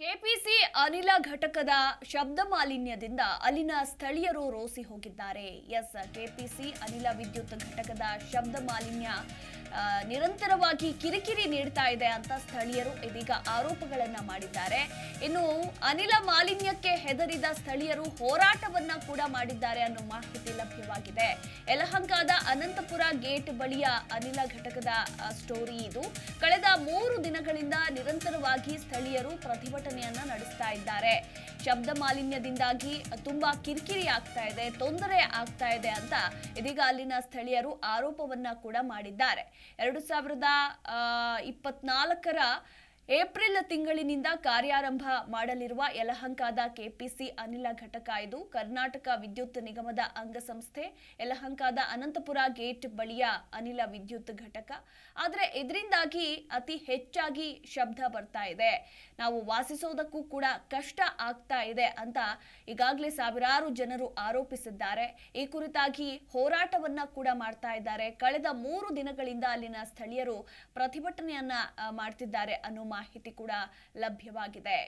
KPC ಅನಿಲ ಘಟಕದ ಶಬ್ದ ಮಾಲಿನ್ಯದಿಂದ ಅಲ್ಲಿನ ಸ್ಥಳೀಯರು ರೋಸಿ ಹೋಗಿದ್ದಾರೆ. ಕೆಪಿಸಿ ಅನಿಲ ವಿದ್ಯುತ್ ಘಟಕದ ಶಬ್ದ ಮಾಲಿನ್ಯ ನಿರಂತರವಾಗಿ ಕಿರಿಕಿರಿ ನೀಡ್ತಾ ಇದೆ ಅಂತ ಸ್ಥಳೀಯರು ಇದೀಗ ಆರೋಪಗಳನ್ನ ಮಾಡಿದ್ದಾರೆ. ಇನ್ನು ಅನಿಲ ಮಾಲಿನ್ಯಕ್ಕೆ ಹೆದರಿದ ಸ್ಥಳೀಯರು ಹೋರಾಟವನ್ನ ಕೂಡ ಮಾಡಿದ್ದಾರೆ ಅನ್ನೋ ಮಾಹಿತಿ ಲಭ್ಯವಾಗಿದೆ. ಯಲಹಂಕದ ಅನಂತಪುರ ಗೇಟ್ ಬಳಿಯ ಅನಿಲ ಘಟಕದ ಸ್ಟೋರಿ ಇದು. ಕಳೆದ 3 ದಿನಗಳಿಂದ ನಿರಂತರವಾಗಿ ಸ್ಥಳೀಯರು ಪ್ರತಿಭಟನೆಯನ್ನ ನಡೆಸ್ತಾ ಇದ್ದಾರೆ. ಶಬ್ದ ಮಾಲಿನ್ಯದಿಂದಾಗಿ ತುಂಬಾ ಕಿರಿಕಿರಿ ಆಗ್ತಾ ಇದೆ, ತೊಂದರೆ ಆಗ್ತಾ ಇದೆ ಅಂತ ಇದೀಗ ಅಲ್ಲಿನ ಸ್ಥಳೀಯರು ಆರೋಪವನ್ನ ಕೂಡ ಮಾಡಿದ್ದಾರೆ. 2024ರ ಏಪ್ರಿಲ್ ತಿಂಗಳಿನಿಂದ ಕಾರ್ಯಾರಂಭ ಮಾಡಲಿರುವ ಯಲಹಂಕದ ಕೆಪಿಸಿ ಅನಿಲ ಘಟಕ ಇದು. ಕರ್ನಾಟಕ ವಿದ್ಯುತ್ ನಿಗಮದ ಅಂಗಸಂಸ್ಥೆ ಯಲಹಂಕದ ಅನಂತಪುರ ಗೇಟ್ ಬಳಿಯ ಅನಿಲ ವಿದ್ಯುತ್ ಘಟಕ. ಆದರೆ ಇದರಿಂದಾಗಿ ಅತಿ ಹೆಚ್ಚಾಗಿ ಶಬ್ದ ಬರ್ತಾ ಇದೆ, ನಾವು ವಾಸಿಸೋದಕ್ಕೂ ಕೂಡ ಕಷ್ಟ ಆಗ್ತಾ ಇದೆ ಅಂತ ಈಗಾಗಲೇ ಸಾವಿರಾರು ಜನರು ಆರೋಪಿಸಿದ್ದಾರೆ. ಈ ಕುರಿತಾಗಿ ಹೋರಾಟವನ್ನ ಕೂಡ ಮಾಡ್ತಾ ಇದ್ದಾರೆ. ಕಳೆದ 3 ದಿನಗಳಿಂದ ಅಲ್ಲಿನ ಸ್ಥಳೀಯರು ಪ್ರತಿಭಟನೆಯನ್ನ ಮಾಡ್ತಿದ್ದಾರೆ ಅನ್ನೋ ಮಾಹಿತಿ ಕೂಡ ಲಭ್ಯವಾಗಿದೆ.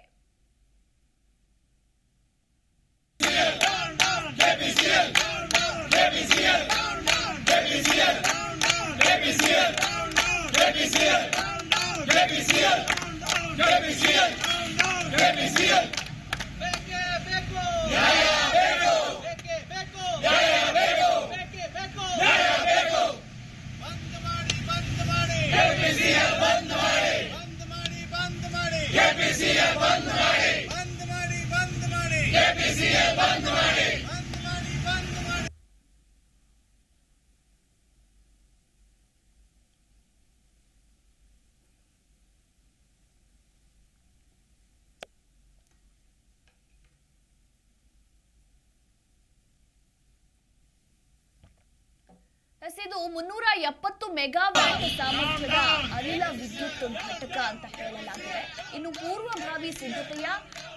ಇದು 370 ಮೆಗಾವ್ಯಾಟ್ ಸಾಮರ್ಥ್ಯದ ಅನಿಲ ವಿದ್ಯುತ್ ಘಟಕ ಅಂತ ಹೇಳಲಾಗಿದೆ. ಇನ್ನು ಪೂರ್ವಭಾವಿ ಸಿದ್ಧತೆಯ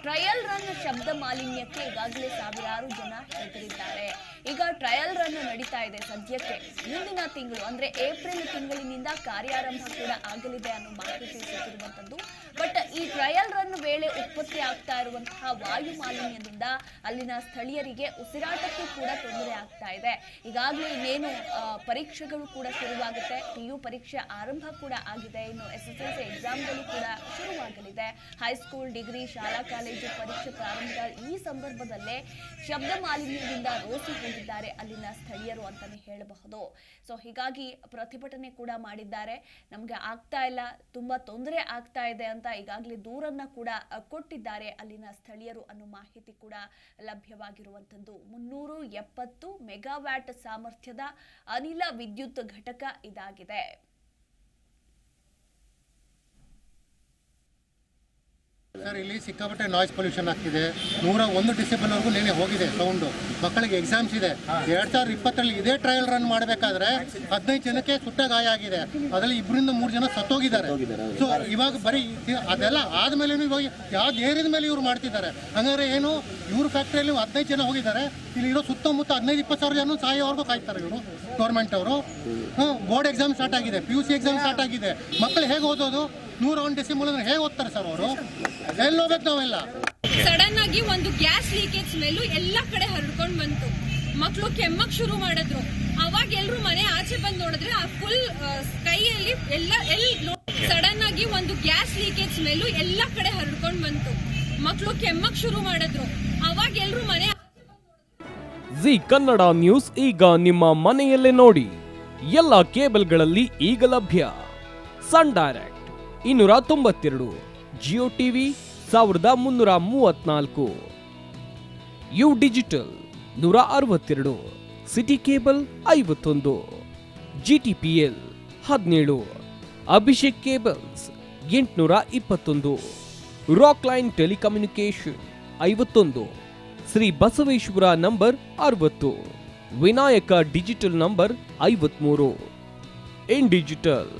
ಟ್ರಯಲ್ ರನ್ ಶಬ್ದ ಮಾಲಿನ್ಯಕ್ಕೆ ಈಗಾಗಲೇ ಸಾವಿರಾರು ಜನ ಹೆದರಿದ್ದಾರೆ. ಈಗ ಟ್ರಯಲ್ ರನ್ ನಡೀತಾ ಇದೆ ಸದ್ಯಕ್ಕೆ. ಮುಂದಿನ ತಿಂಗಳು ಅಂದ್ರೆ ಏಪ್ರಿಲ್ ತಿಂಗಳಿನಿಂದ ಕಾರ್ಯಾರಂಭ ಕೂಡ ಆಗಲಿದೆ ಅನ್ನೋ ಮಾಹಿತಿ ಸಿಕ್ಕಿರುವಂತದ್ದು. ಬಟ್ ಈ ಟ್ರಯಲ್ ರನ್ ವೇಳೆ ಉತ್ಪತ್ತಿ ಆಗ್ತಾ ಇರುವಂತಹ ವಾಯು ಮಾಲಿನ್ಯದಿಂದ ಅಲ್ಲಿನ ಸ್ಥಳೀಯರಿಗೆ ಉಸಿರಾಟಕ್ಕೂ ಕೂಡ ತೊಂದರೆ ಆಗ್ತಾ ಇದೆ. ಈಗಾಗಲೇ ಇನ್ನೇನು ಪರೀಕ್ಷೆಗಳು ಕೂಡ ಶುರುವಾಗುತ್ತೆ. PU ಪರೀಕ್ಷೆ ಆರಂಭ ಕೂಡ ಆಗಿದೆ. ಇನ್ನು SSLC ಎಕ್ಸಾಮ್ಗಳು ಕೂಡ ಶುರುವಾಗಲಿದೆ. ಹೈಸ್ಕೂಲ್, ಡಿಗ್ರಿ, ಶಾಲಾ ಕಾಲೇಜು ಪರೀಕ್ಷೆ ಪ್ರಾರಂಭದ ಈ ಸಂದರ್ಭದಲ್ಲೇ ಶಬ್ದ ಮಾಲಿನ್ಯದಿಂದ ರೋಸಿ ಹೋಗಿದ್ದಾರೆ ಅಲ್ಲಿನ ಸ್ಥಳೀಯರು ಅಂತಾನೆ ಹೇಳಬಹುದು. ಸೊ ಹೀಗಾಗಿ ಪ್ರತಿಭಟನೆ ಕೂಡ ಮಾಡಿದ್ದಾರೆ. ನಮ್ಗೆ ಆಗ್ತಾ ಇಲ್ಲ, ತುಂಬಾ ತೊಂದರೆ ಆಗ್ತಾ ಇದೆ ಅಂತ ಈಗಾಗಲೇ ದೂರನ್ನ ಕೂಡ ಕೊಟ್ಟಿದ್ದಾರೆ ಅಲ್ಲಿನ ಸ್ಥಳೀಯರು ಅನ್ನೋ ಮಾಹಿತಿ ಕೂಡ ಲಭ್ಯವಾಗಿರುವಂತದ್ದು. 370 ಮೆಗಾವ್ಯಾಟ್ ಸಾಮರ್ಥ್ಯದ ಅನಿಲ ವಿದ್ಯುತ್ ಘಟಕ ಇದಾಗಿದೆ. ಸರ್, ಇಲ್ಲಿ ಸಿಕ್ಕಾಪಟ್ಟೆ ನಾಯ್ಸ್ ಪೊಲ್ಯೂಷನ್ ಆಗ್ತಿದೆ. 101 ಡಿಸಿಬಲ್ವರೆಗೂ ನೆನೆ ಹೋಗಿದೆ ಸೌಂಡು. ಮಕ್ಕಳಿಗೆ ಎಕ್ಸಾಮ್ಸ್ ಇದೆ. 2020ರಲ್ಲಿ ಇದೇ ಟ್ರಯಲ್ ರನ್ ಮಾಡಬೇಕಾದ್ರೆ 15 ಜನಕ್ಕೆ ಸುಟ್ಟ ಗಾಯ ಆಗಿದೆ. ಅದರಲ್ಲಿ 2-3 ಜನ ಸತ್ತೋಗಿದ್ದಾರೆ. ಸೊ ಇವಾಗ ಬರೀ ಅದೆಲ್ಲ ಆದ್ಮೇಲೆ ಇವಾಗ ಯಾವ್ದು ಏರಿದ ಮೇಲೆ ಇವ್ರು ಮಾಡ್ತಿದ್ದಾರೆ. ಹಂಗಾದ್ರೆ ಏನು, ಇವ್ರ ಫ್ಯಾಕ್ಟ್ರಿಯಲ್ಲಿ 15 ಜನ ಹೋಗಿದ್ದಾರೆ. ಇಲ್ಲಿ ಇರೋ ಸುತ್ತಮುತ್ತ 15-20 ಸಾವಿರ ಜನ ಸಾಯೋವರೆಗೂ ಕಾಯ್ತಾರೆ ಇವರು ಗೌರ್ಮೆಂಟ್ ಅವರು. ಬೋರ್ಡ್ ಎಕ್ಸಾಮ್ ಸ್ಟಾರ್ಟ್ ಆಗಿದೆ, PUC ಎಕ್ಸಾಮ್ ಸ್ಟಾರ್ಟ್ ಆಗಿದೆ. ಮಕ್ಕಳು ಹೇಗೆ ಓದೋದು? 101 ಡೆಸಿಬಲ್ ಅಂದ್ರೆ ಹೇಗೆ ಓದ್ತಾರೆ ಸರ್ ಅವರು? ಎಲ್ಲಿ ಹೋಗ್ಬೇಕು ನಾವೆಲ್ಲ? ಸಡನ್ ಆಗಿ ಒಂದು ಗ್ಯಾಸ್ ಲೀಕೇಜ್ ಸ್ಮೆಲ್ಲು ಎಲ್ಲ ಕಡೆ ಹರಡ್ಕೊಂಡು ಬಂತು. ಮಕ್ಕಳು ಕೆಮ್ಮಕ್ ಶುರು ಮಾಡಿದ್ರು. ಅವಾಗ ಎಲ್ರು ಮನೆ ಆಚೆ ಬಂದು ನೋಡಿದ್ರೆ ಆ ಫುಲ್ ಸ್ಕೈಯಲ್ಲಿ ಸಡನ್ ಆಗಿ ಒಂದು ಗ್ಯಾಸ್ ಲೀಕೇಜ್ ಸ್ಮೆಲ್ಲು ಎಲ್ಲ ಕಡೆ ಹರಡ್ಕೊಂಡು ಬಂತು. ಮಕ್ಕಳು ಕೆಮ್ಮಕ್ ಶುರು ಮಾಡಿದ್ರು. ಅವಾಗ ಎಲ್ರು ಮನೆ ಜಿ ಕನ್ನಡ ನ್ಯೂಸ್ ಈಗ ನಿಮ್ಮ ಮನೆಯಲ್ಲೇ ನೋಡಿ. ಎಲ್ಲ ಕೇಬಲ್ಗಳಲ್ಲಿ ಈಗ ಲಭ್ಯ. Sun Direct 292, Jio TV 1334, U Digital 162, City Cable 51, GTPL 17, Abhishek cables 821, Rock Line telecommunication 51, Shri Basaveshwara number 60, Vinayaka digital number 53, in digital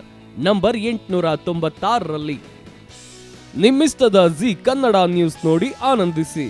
number 896ರಲ್ಲಿ. ನಿಮ್ಮಿಷ್ಟದ ಜಿ ಕನ್ನಡ ನ್ಯೂಸ್ ನೋಡಿ ಆನಂದಿಸಿ.